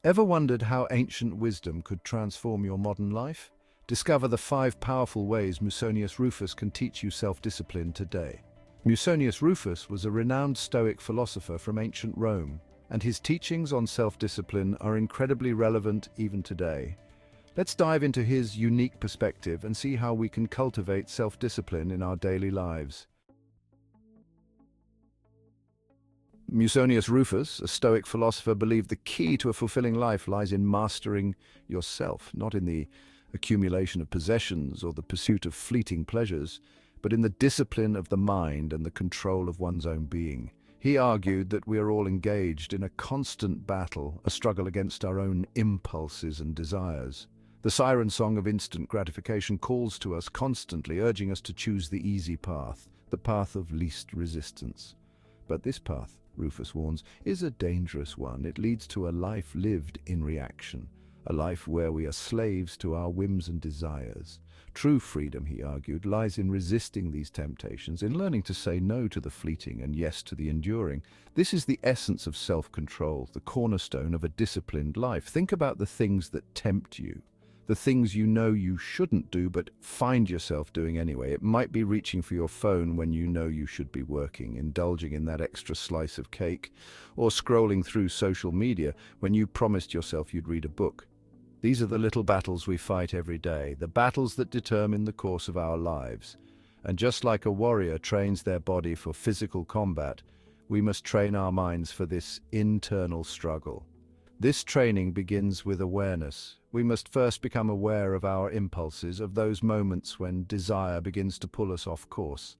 Ever wondered how ancient wisdom could transform your modern life? Discover the 5 powerful ways Musonius Rufus can teach you self-discipline today. Musonius Rufus was a renowned Stoic philosopher from ancient Rome, and his teachings on self-discipline are incredibly relevant even today. Let's dive into his unique perspective and see how we can cultivate self-discipline in our daily lives. Musonius Rufus, a Stoic philosopher, believed the key to a fulfilling life lies in mastering yourself, not in the accumulation of possessions or the pursuit of fleeting pleasures, but in the discipline of the mind and the control of one's own being. He argued that we are all engaged in a constant battle, a struggle against our own impulses and desires. The siren song of instant gratification calls to us constantly, urging us to choose the easy path, the path of least resistance. But this path, Rufus warns, is a dangerous one. It leads to a life lived in reaction, a life where we are slaves to our whims and desires. True freedom, he argued, lies in resisting these temptations, in learning to say no to the fleeting and yes to the enduring. This is the essence of self-control, the cornerstone of a disciplined life. Think about the things that tempt you, the things you know you shouldn't do but find yourself doing anyway. It might be reaching for your phone when you know you should be working, indulging in that extra slice of cake, or scrolling through social media when you promised yourself you'd read a book. These are the little battles we fight every day, the battles that determine the course of our lives. And just like a warrior trains their body for physical combat, we must train our minds for this internal struggle. This training begins with awareness. We must first become aware of our impulses, of those moments when desire begins to pull us off course.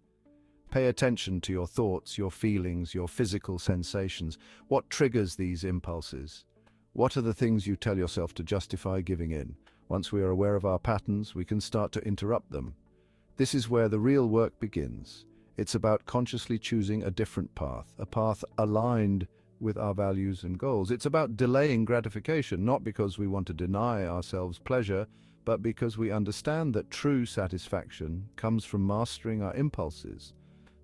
Pay attention to your thoughts, your feelings, your physical sensations. What triggers these impulses? What are the things you tell yourself to justify giving in? Once we are aware of our patterns, we can start to interrupt them. This is where the real work begins. It's about consciously choosing a different path, a path aligned with our values and goals. It's about delaying gratification, not because we want to deny ourselves pleasure, but because we understand that true satisfaction comes from mastering our impulses,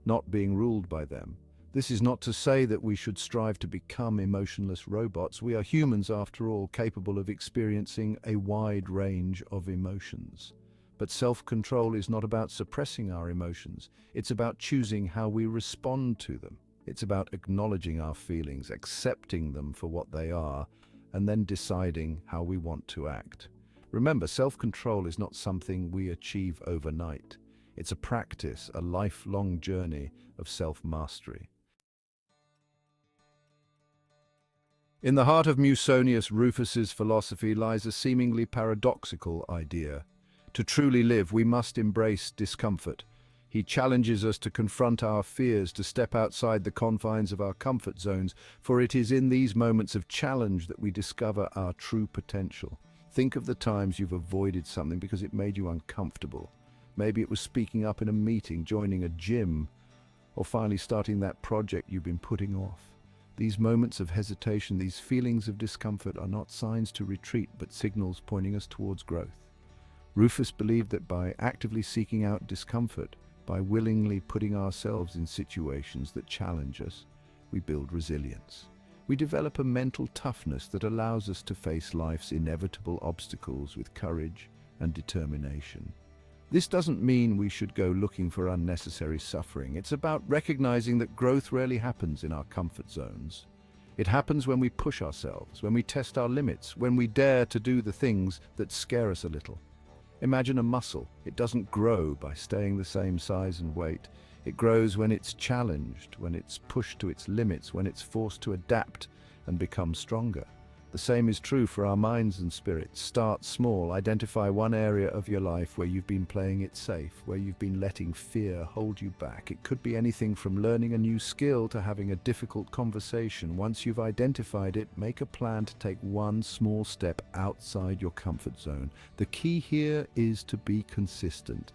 not being ruled by them. This is not to say that we should strive to become emotionless robots. We are humans, after all, capable of experiencing a wide range of emotions. But self-control is not about suppressing our emotions. It's about choosing how we respond to them. It's about acknowledging our feelings, accepting them for what they are, and then deciding how we want to act. Remember, self-control is not something we achieve overnight. It's a practice, a lifelong journey of self-mastery. In the heart of Musonius Rufus's philosophy lies a seemingly paradoxical idea. To truly live, we must embrace discomfort. He challenges us to confront our fears, to step outside the confines of our comfort zones, for it is in these moments of challenge that we discover our true potential. Think of the times you've avoided something because it made you uncomfortable. Maybe it was speaking up in a meeting, joining a gym, or finally starting that project you've been putting off. These moments of hesitation, these feelings of discomfort are not signs to retreat, but signals pointing us towards growth. Rufus believed that by actively seeking out discomfort, by willingly putting ourselves in situations that challenge us, we build resilience. We develop a mental toughness that allows us to face life's inevitable obstacles with courage and determination. This doesn't mean we should go looking for unnecessary suffering. It's about recognizing that growth rarely happens in our comfort zones. It happens when we push ourselves, when we test our limits, when we dare to do the things that scare us a little. Imagine a muscle. It doesn't grow by staying the same size and weight. It grows when it's challenged, when it's pushed to its limits, when it's forced to adapt and become stronger. The same is true for our minds and spirits. Start small. Identify one area of your life where you've been playing it safe, where you've been letting fear hold you back. It could be anything from learning a new skill to having a difficult conversation. Once you've identified it, make a plan to take one small step outside your comfort zone. The key here is to be consistent.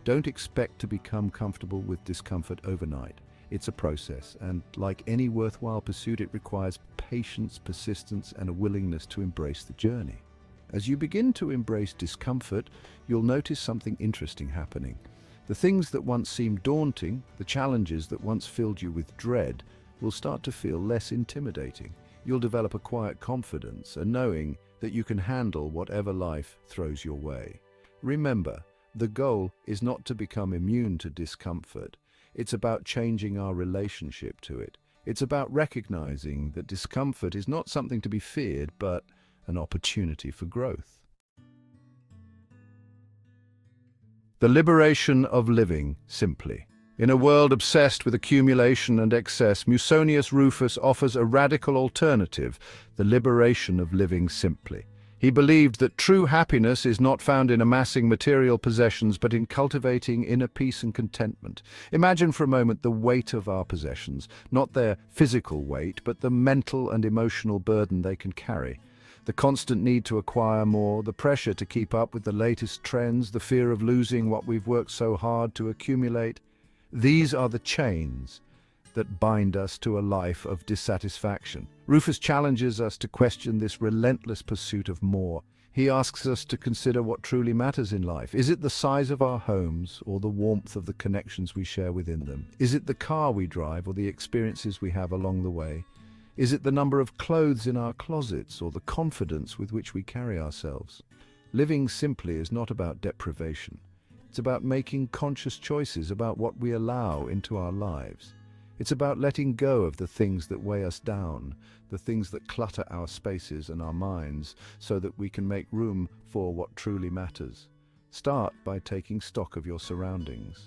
Don't expect to become comfortable with discomfort overnight. It's a process, and like any worthwhile pursuit, it requires patience, persistence, and a willingness to embrace the journey. As you begin to embrace discomfort, you'll notice something interesting happening. The things that once seemed daunting, the challenges that once filled you with dread, will start to feel less intimidating. you'll develop a quiet confidence, a knowing that you can handle whatever life throws your way. Remember, the goal is not to become immune to discomfort. It's about changing our relationship to it. It's about recognizing that discomfort is not something to be feared, but an opportunity for growth. The liberation of living simply. In a world obsessed with accumulation and excess, Musonius Rufus offers a radical alternative, the liberation of living simply. He believed that true happiness is not found in amassing material possessions, but in cultivating inner peace and contentment. Imagine for a moment the weight of our possessions, not their physical weight, but the mental and emotional burden they can carry. The constant need to acquire more, the pressure to keep up with the latest trends, the fear of losing what we've worked so hard to accumulate. These are the chains that bind us to a life of dissatisfaction. Rufus challenges us to question this relentless pursuit of more. He asks us to consider what truly matters in life. Is it the size of our homes or the warmth of the connections we share within them? Is it the car we drive or the experiences we have along the way? Is it the number of clothes in our closets or the confidence with which we carry ourselves? Living simply is not about deprivation. It's about making conscious choices about what we allow into our lives. It's about letting go of the things that weigh us down, the things that clutter our spaces and our minds, so that we can make room for what truly matters. Start by taking stock of your surroundings.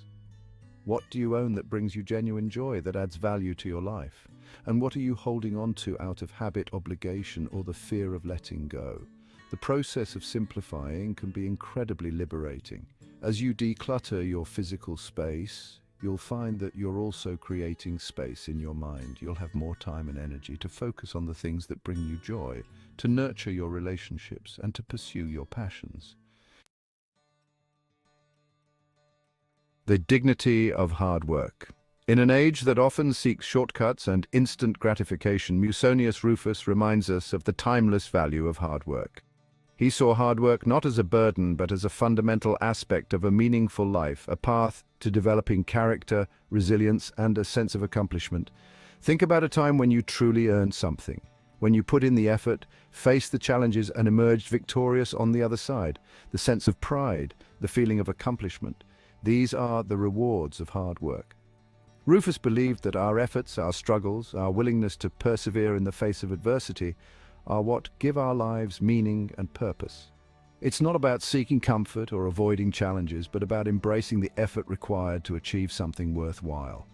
What do you own that brings you genuine joy, that adds value to your life? And what are you holding on to out of habit, obligation, or the fear of letting go? The process of simplifying can be incredibly liberating. As you declutter your physical space, you'll find that you're also creating space in your mind. You'll have more time and energy to focus on the things that bring you joy, to nurture your relationships, and to pursue your passions. The dignity of hard work. In an age that often seeks shortcuts and instant gratification, Musonius Rufus reminds us of the timeless value of hard work. He saw hard work not as a burden, but as a fundamental aspect of a meaningful life, a path to developing character, resilience, and a sense of accomplishment. Think about a time when you truly earned something, when you put in the effort, faced the challenges, and emerged victorious on the other side. The sense of pride, the feeling of accomplishment. These are the rewards of hard work. Rufus believed that our efforts, our struggles, our willingness to persevere in the face of adversity are what give our lives meaning and purpose. It's not about seeking comfort or avoiding challenges, but about embracing the effort required to achieve something worthwhile.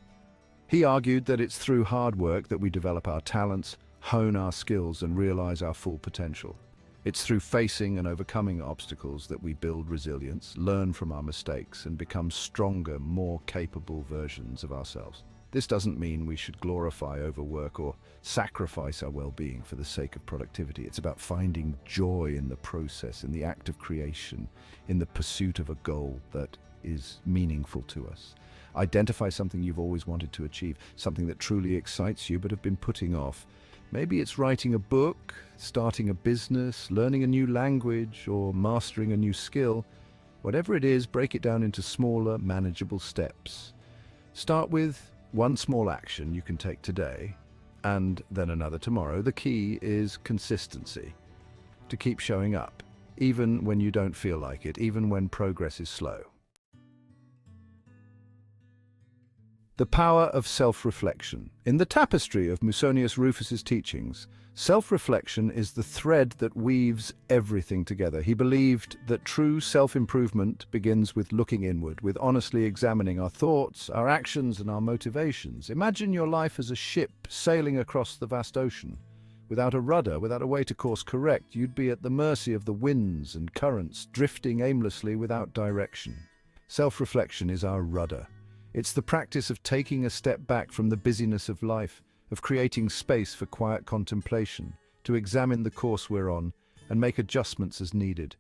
He argued that it's through hard work that we develop our talents, hone our skills, and realize our full potential. It's through facing and overcoming obstacles that we build resilience, learn from our mistakes, and become stronger, more capable versions of ourselves. This doesn't mean we should glorify overwork or sacrifice our well-being for the sake of productivity. It's about finding joy in the process, in the act of creation, in the pursuit of a goal that is meaningful to us. Identify something you've always wanted to achieve, something that truly excites you but have been putting off. Maybe it's writing a book, starting a business, learning a new language, or mastering a new skill. Whatever it is, break it down into smaller, manageable steps. Start with one small action you can take today, and then another tomorrow. The key is consistency. To keep showing up, even when you don't feel like it, even when progress is slow. The power of self-reflection. In the tapestry of Musonius Rufus's teachings, self-reflection is the thread that weaves everything together. He believed that true self-improvement begins with looking inward, with honestly examining our thoughts, our actions, and our motivations. Imagine your life as a ship sailing across the vast ocean. Without a rudder, without a way to course correct, you'd be at the mercy of the winds and currents, drifting aimlessly without direction. Self-reflection is our rudder. It's the practice of taking a step back from the busyness of life, of creating space for quiet contemplation, to examine the course we're on and make adjustments as needed.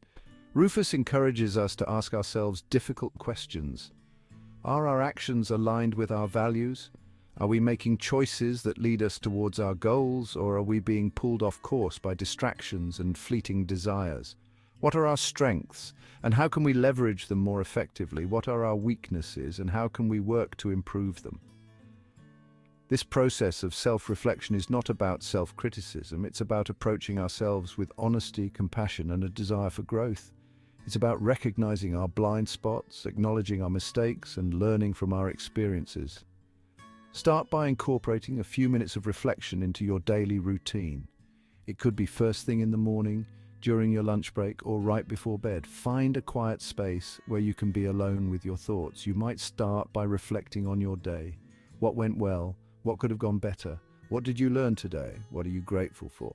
Rufus encourages us to ask ourselves difficult questions. Are our actions aligned with our values? Are we making choices that lead us towards our goals, or are we being pulled off course by distractions and fleeting desires? What are our strengths, and how can we leverage them more effectively? What are our weaknesses, and how can we work to improve them? This process of self-reflection is not about self-criticism, it's about approaching ourselves with honesty, compassion, and a desire for growth. It's about recognizing our blind spots, acknowledging our mistakes, and learning from our experiences. Start by incorporating a few minutes of reflection into your daily routine. It could be first thing in the morning, during your lunch break, or right before bed. Find a quiet space where you can be alone with your thoughts. You might start by reflecting on your day. What went well? What could have gone better? What did you learn today? What are you grateful for?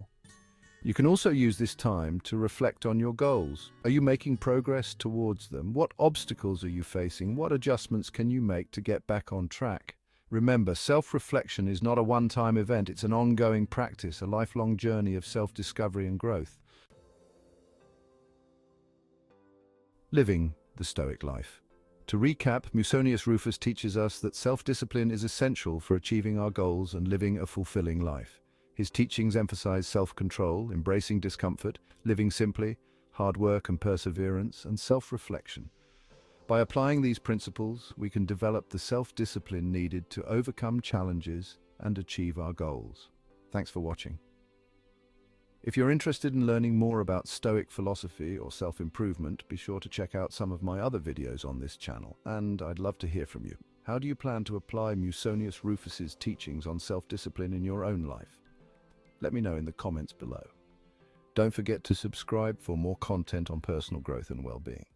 You can also use this time to reflect on your goals. Are you making progress towards them? What obstacles are you facing? What adjustments can you make to get back on track? Remember, self-reflection is not a one-time event. It's an ongoing practice, a lifelong journey of self-discovery and growth. Living the Stoic life. To recap, Musonius Rufus teaches us that self-discipline is essential for achieving our goals and living a fulfilling life. His teachings emphasize self-control, embracing discomfort, living simply, hard work and perseverance, and self-reflection. By applying these principles, we can develop the self-discipline needed to overcome challenges and achieve our goals. Thanks for watching. If you're interested in learning more about Stoic philosophy or self-improvement, be sure to check out some of my other videos on this channel, and I'd love to hear from you. How do you plan to apply Musonius Rufus's teachings on self-discipline in your own life? Let me know in the comments below. Don't forget to subscribe for more content on personal growth and well-being.